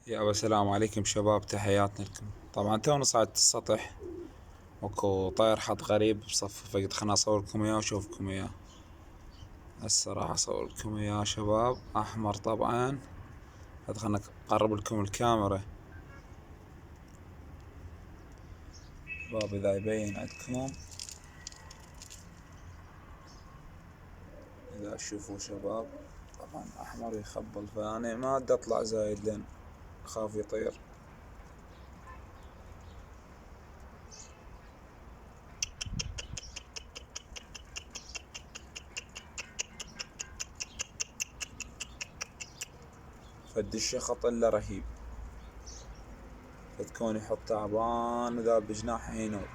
يا السلام عليكم شباب، تحياتنا لكم. طبعا تونا صعدت السطح، اكو طير حط غريب بصف، فقلت خلنا اصور لكم اياه واشوفكم اياه. هسه راح اصور لكم اياه شباب، احمر طبعا. خلنا اقرب لكم الكاميرا شباب اذا يبين عندكم، اذا تشوفوا شباب. طبعا احمر يخبل، فانا ما ادي اطلع زايد لان اخاف يطير. فد الشخط الا رهيب، فتكون يحط تعبان وذا بجناح عينه.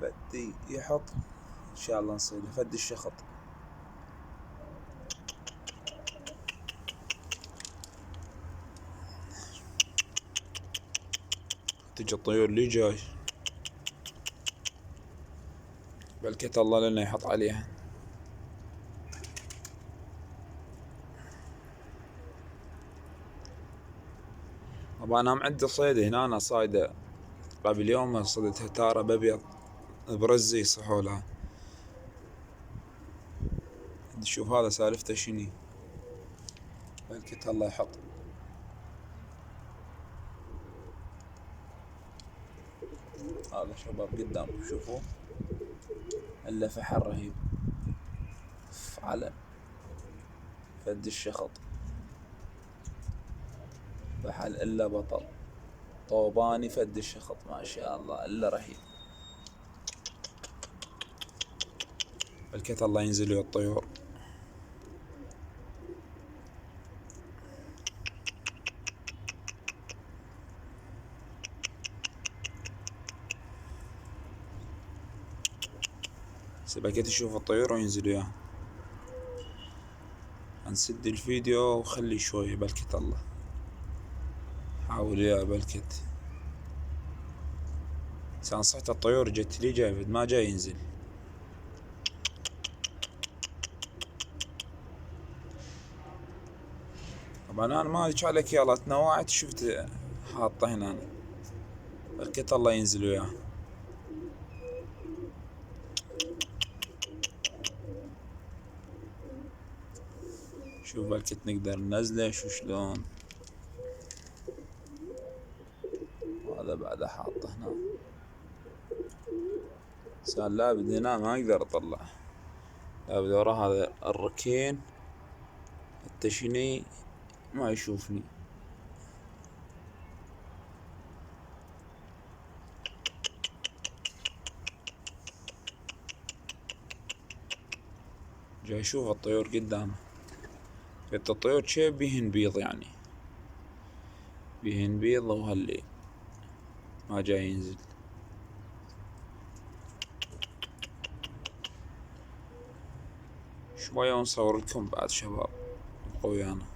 فدي يحط ان شاء الله نصيده. فد الشخط تجي الطيور اللي جاي، بلكت الله لنا يحط عليها. طبعا انا عندي صيدة هنا، أنا صايدة قبل يوم صيدتها تارة بابيض برزي صحولها. شوف هذا سالفته شني، بلكت الله يحط. هذا شباب قدامكم شوفوا، الا فحل رهيب على فد الشخط، فحل الا بطل طوباني. فد الشخط ما شاء الله الا رهيب، بلكت الله ينزل ويا الطيور. بلكت يشوف الطيور وينزل وياه. نسد الفيديو وخلي شوي بلكت الله. حاول يا بلكت. صحت الطيور جت لي جاي ما جاي ينزل. طبعا انا ما ادري عليك يلا تنوعت، شفت حاطه هنا، بلكت الله ينزل وياه. شوف بلكت نقدر ننزله شو شلون. وهذا بعده حاطه هنا، سال لابد هنا ما اقدر اطلع، لابد ورا هذا الركين التشني ما يشوفني. جاي يشوف الطيور قدامه. قلت الطيور شي بيهن بيض، يعني بيهن بيض وهاللي ما جاي ينزل. شوية ونصور لكم بعد شباب، ابقوا ويانا.